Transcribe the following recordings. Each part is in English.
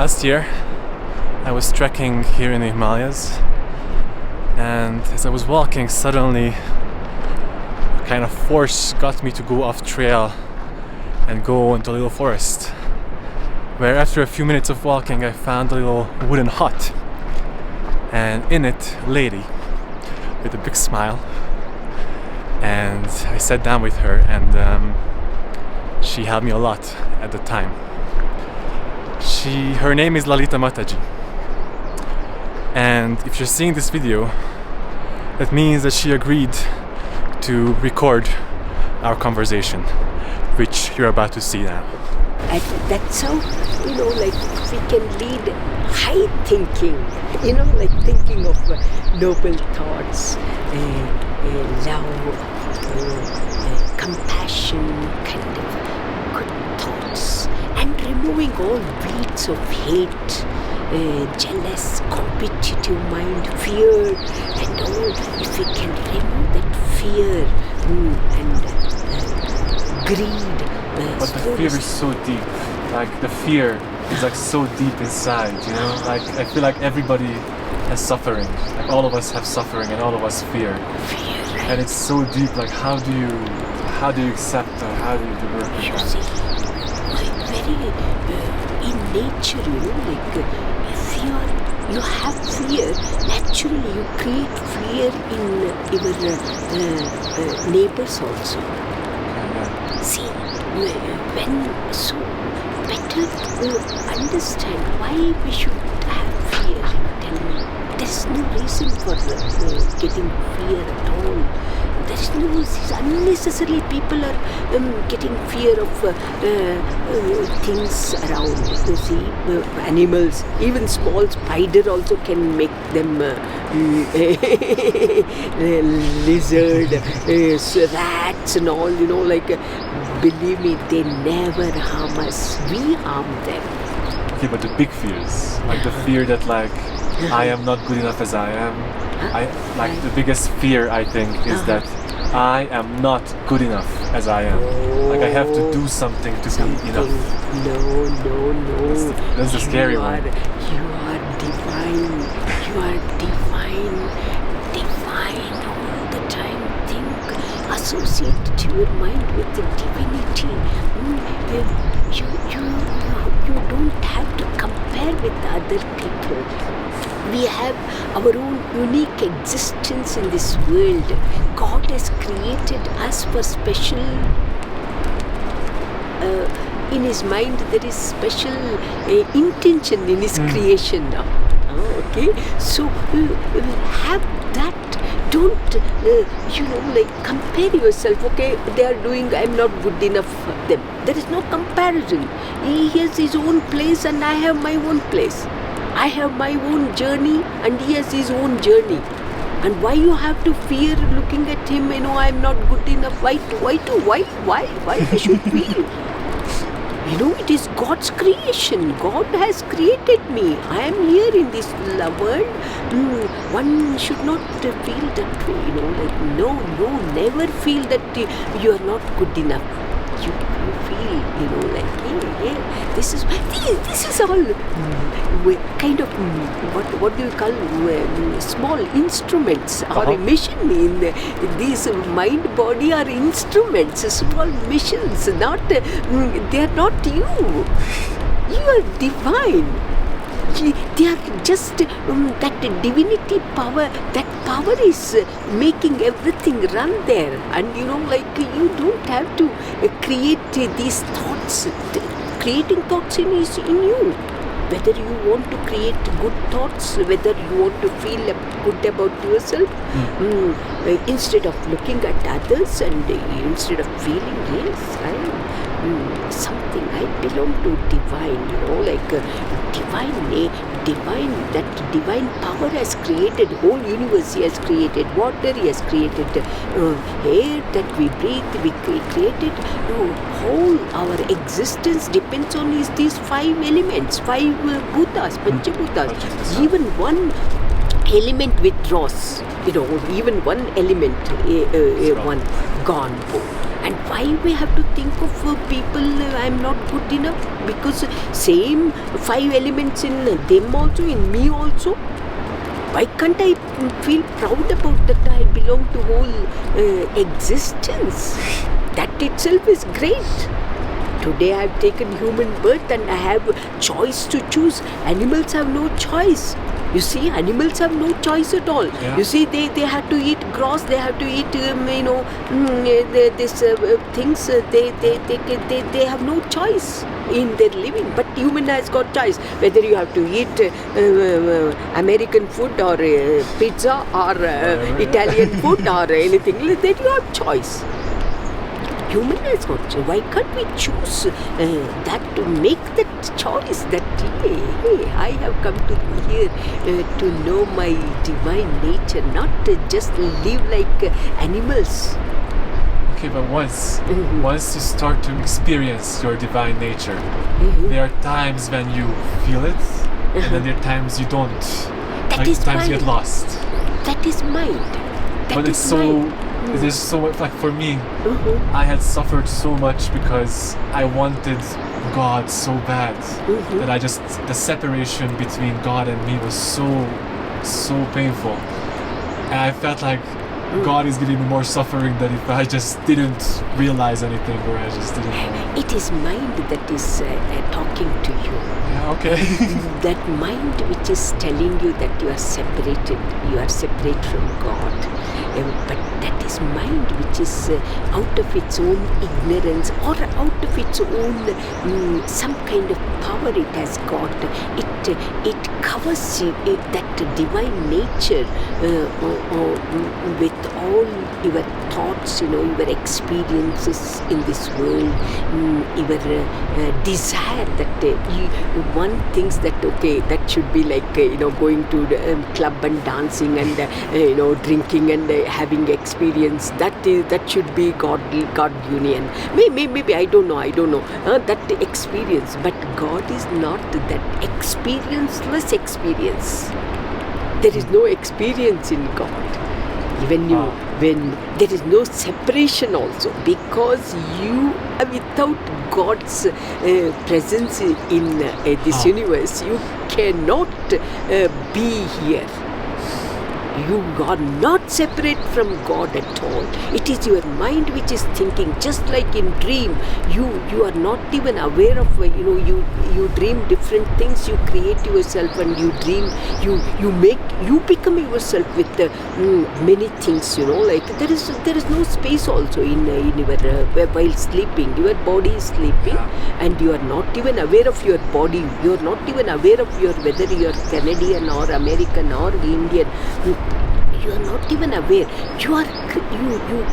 Last year, I was trekking here in the Himalayas, and as I was walking, suddenly a kind of force got me to go off trail and go into a little forest, where after a few minutes of walking I found a little wooden hut, and in it a lady with a big smile, and I sat down with her, and she helped me a lot at the time. Her name is Lalita Mataji, and if you're seeing this video, that means that she agreed to record our conversation, which you're about to see now. And that's how, like we can lead high thinking, like thinking of noble thoughts, love, compassion, kind of good thoughts, and removing all weeds of hate, jealous, competitive mind, fear, and all. If we can remove that fear and greed. But the fear is so deep. Like the fear is like so deep inside, Like I feel like everybody has suffering. Like all of us have suffering, and all of us fear. Right? And it's so deep. Like how do you accept or how do you work with that? See, very in nature, like if you have fear, naturally you create fear in your neighbors also. Yeah. See, when so better understand why we should have fear. Tell me, there's no reason for getting fear at all. There's no reason. Unnecessarily people are getting fear of things around. You see, animals, even small spider also can make them lizard, rats and all, like believe me, they never harm us. We harm them. Okay, but the big fears, like the fear that I am not good enough as I am. The biggest fear I think is that I am not good enough as I am. Like I have to do something to be enough. No. That's the scary one. You are divine. You are divine all the time. Think, associate your mind with the divinity. You don't have to compare with other people. We have our own unique existence in this world. God has created us for special. In His mind, there is special intention in His creation now. Okay, so have that. Don't compare yourself. Okay, they are doing. I'm not good enough for them. There is no comparison. He has his own place, and I have my own place. I have my own journey, and he has his own journey. And why you have to fear looking at him? I'm not good enough. Why I should feel? It is God's creation. God has created me. I am here in this world. One should not feel that way. No, never feel that you are not good enough. You feel, this is all kind of what do you call small instruments or a machine in these mind body are instruments, small machines. Not they are not you. You are divine. They are just that divinity power. That power is making everything run there, and you don't have to create these thoughts. Creating thoughts is in you. Whether you want to create good thoughts, whether you want to feel good about yourself, instead of looking at others, and instead of feeling, yes, I am something. I belong to divine. That divine power has created whole universe. He has created water. He has created air that we breathe. We created whole our existence depends on these 5 elements, 5 bhutas, panchabhutas. Even one element withdraws. Even one element, one gone. And why we have to think of people I'm not good enough? Because same 5 elements in them also, in me also. Why can't I feel proud about that I belong to whole existence? That itself is great. Today I have taken human birth and I have choice to choose. Animals have no choice. You see, animals have no choice at all. Yeah. You see, they have to eat grass, they have to eat, things, they have no choice in their living. But human has got choice. Whether you have to eat American food or pizza or Italian food or anything, then you have choice. Human has got choice. Why can't we choose that to make that choice? That hey, I have come to here to know my divine nature, not just live like animals. Okay, but once you start to experience your divine nature, there are times when you feel it, and then there are times you don't. That is times you mind. get lost. That is mind. That But is it's so. mind. There's so much. Like for me, I had suffered so much because I wanted God so bad that the separation between God and me was so painful, and I felt like God is giving me more suffering than if I just didn't realize anything or I just didn't know. It is mind that is talking to you. Yeah, okay. That mind which is telling you that you are separated, you are separate from God. But that is mind which is out of its own ignorance or out of its own some kind of power it has got. It covers that divine nature with all your thoughts, your experiences in this world, your desire that one thinks that okay, that should be like going to the club and dancing and drinking and having experience. That should be God union. Maybe I don't know that experience. But God is not that experienceless experience. There is no experience in God. When there is no separation also, because you are without God's presence in this universe, you cannot be here. You are not separate from God at all. It is your mind which is thinking. Just like in dream, you are not even aware of you dream different things. You create yourself and you dream. You become yourself with many things. Like there is no space also in your while sleeping. Your body is sleeping, and you are not even aware of your body. You are not even aware of whether you are Canadian or American or Indian. You are not even aware. You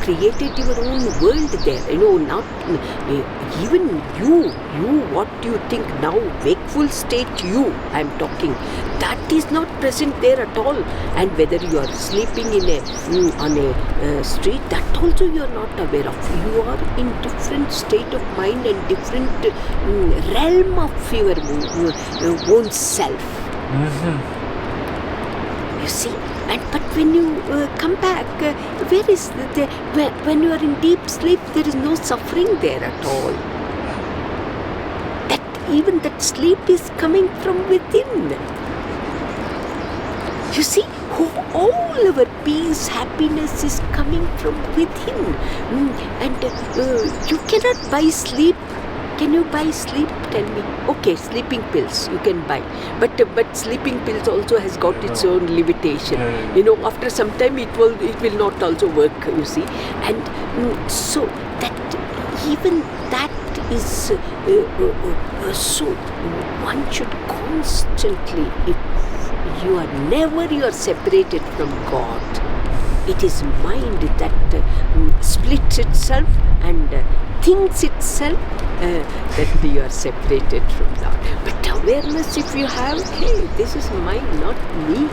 created your own world there. Not even you. What you think now, wakeful state. I am talking. That is not present there at all. And whether you are sleeping on a street, that also you are not aware of. You are in different state of mind and different realm of your own self. You see. But when you come back, where is when you are in deep sleep, there is no suffering there at all. Even that sleep is coming from within. You see, all our peace, happiness is coming from within. And you cannot buy sleep. Can you buy sleep? Tell me. Okay, sleeping pills you can buy, but sleeping pills also has got its own limitation. After some time it will not also work. You see, and so that even that is so one should constantly. If you are separated from God. It is mind that splits itself and thinks itself that you are separated from that. But awareness, if you have, hey, this is mine, not me,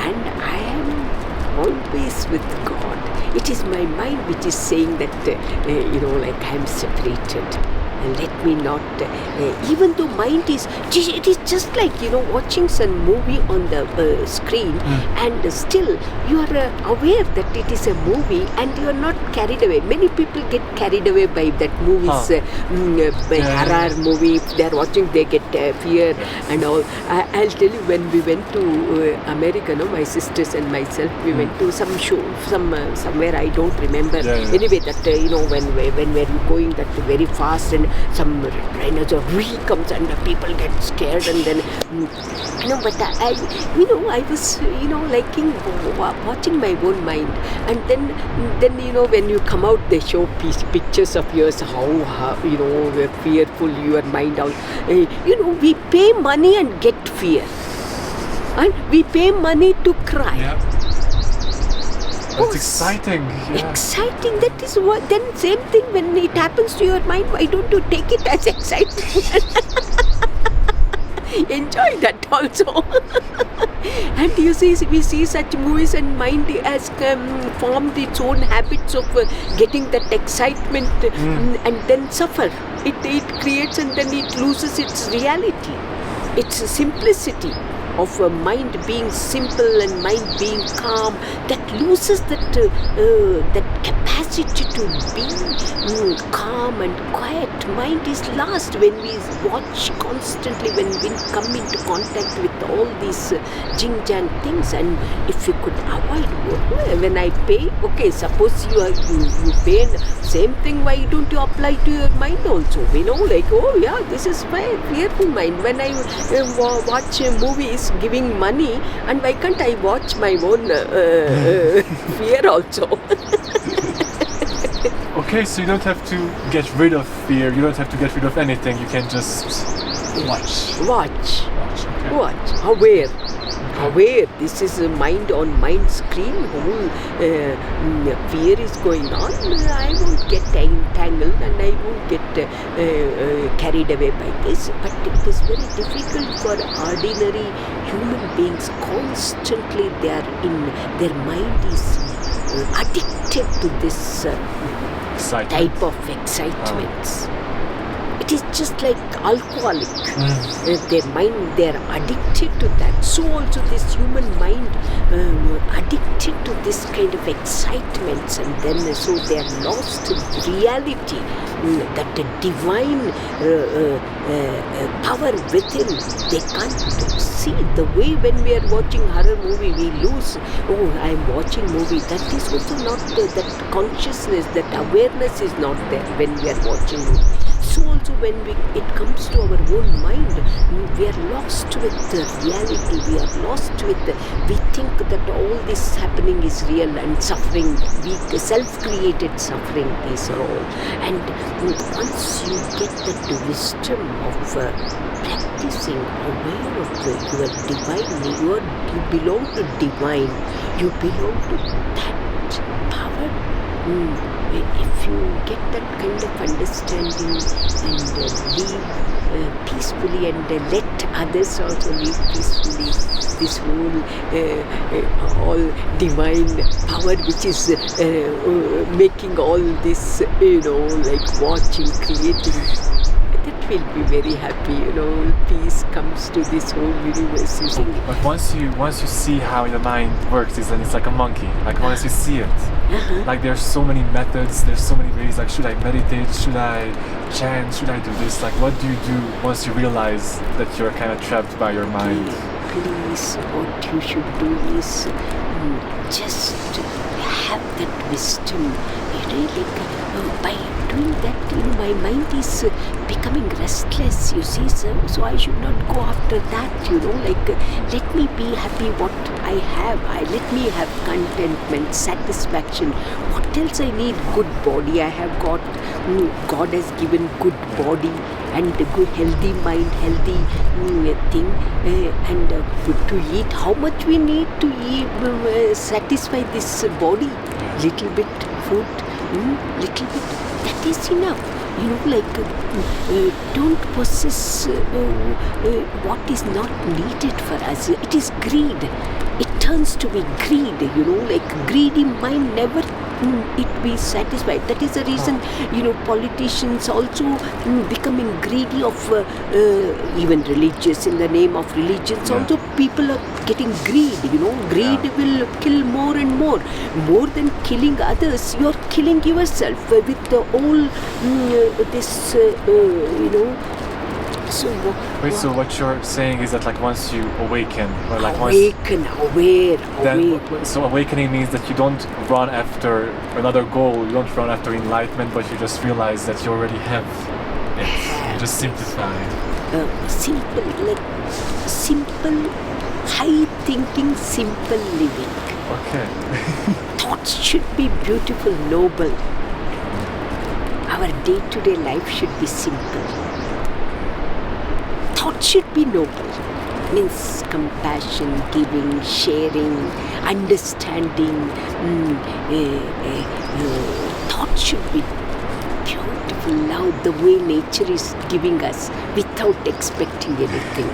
and I am always with God. It is my mind which is saying that, like I am separated. let me not, even though mind is, it is just like, watching some movie on the screen, and still you are aware that it is a movie and you are not carried away. Many people get carried away by that movies, horror movie. If they are watching, they get fear and all. I'll tell you, when we went to America, my sisters and myself, we went to some show, somewhere I don't remember. Anyway, that when we're going that very fast, and some dinosaur really comes and the people get scared, and then but I was liking watching my own mind, and then when you come out, they show pictures of yours, how fearful your mind out. We pay money and get fear, and we pay money to cry. That's exciting. Exciting. That is what. Then same thing when it happens to your mind. Why don't you take it as exciting? Enjoy that also. And you see, we see such movies, and mind has formed its own habits of getting that excitement and then suffer. It creates, and then it loses its reality, its simplicity of mind being simple and mind being calm, that loses that capacity to be calm and quiet. Mind is lost when we watch constantly, when we come into contact with all these jing-jang things. And if you could avoid, when I pay, okay, suppose you pay, same thing, why don't you apply to your mind also? Oh yeah, this is my fearful mind. When I watch movies giving money, and why can't I watch my own fear also? Okay, so you don't have to get rid of fear, you don't have to get rid of anything, you can just watch. Aware. This is a mind on mind screen. Whole fear is going on. I won't get entangled, and I won't get carried away by this. But it is very difficult for ordinary human beings. Constantly, their mind is addicted to this type of excitements. It is just like alcoholic. Their mind, they are addicted to that. So also this human mind addicted to this kind of excitements, and then so they are lost in reality, that divine power within. They can't see. The way when we are watching horror movie, we lose. Oh, I am watching movie. That is also not that consciousness, that awareness is not there when we are watching movie. So also when it comes to our own mind, we are lost with the reality, we are lost with we think that all this happening is real, and suffering, self-created suffering is all. And once you get that wisdom of practicing, aware of your divine, you belong to divine, you belong to that power. If you get that kind of understanding and live peacefully, and let others also live peacefully, this whole all divine power which is making all this, like watching, creating, that will be very happy, peace comes to this whole universe. But once you see how the mind works, it's like a monkey. Like once you see it, like there's so many methods, there's so many ways. Like, should I meditate? Should I chant? Should I do this? Like, what do you do once you realize that you're kind of trapped by your mind? Please, what you should do is just have that wisdom. Really, by doing that, my mind is becoming restless, you see, so I should not go after that, let me be happy what I have, let me have contentment, satisfaction. What else I need? Good body I have got, God has given good body and a good healthy mind, healthy thing, and to eat. How much we need to eat, satisfy this body? Little bit food, little bit, that is enough. Don't possess what is not needed for us. It is greed. It turns to be greed, greedy mind never it be satisfied. That is the reason, politicians also becoming greedy of even religious, in the name of religions. Yeah. Also, people are getting greed. Greed will kill more and more. More than killing others, you are killing yourself with the all this. So what you're saying is that like once you awaken, or like aware. so awakening means that you don't run after another goal, you don't run after enlightenment, but you just realize that you already have it. You just simplify. Simple, high thinking, simple living. Okay. Thoughts should be beautiful, noble. Our day-to-day life should be simple. Thoughts should be noble. Means compassion, giving, sharing, understanding. Thoughts should be beautiful, love, the way nature is giving us without expecting anything.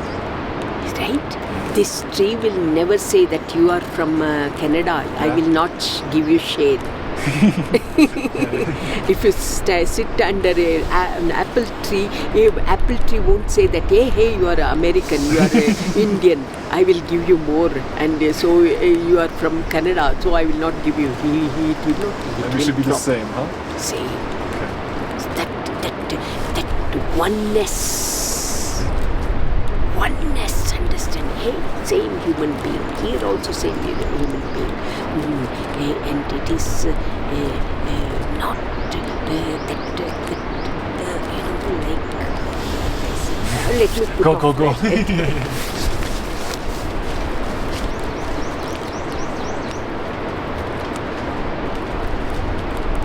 Right? This tree will never say that you are from Canada. Yeah. I will not give you shade. If you sit under an apple tree won't say that, hey, you are American, you are Indian, I will give you more, and so you are from Canada, so I will not give you. It will not. And we should be the same, huh? Same. Okay. So that oneness, understand. Hey, same human being. Here also same human being. And it is not Go.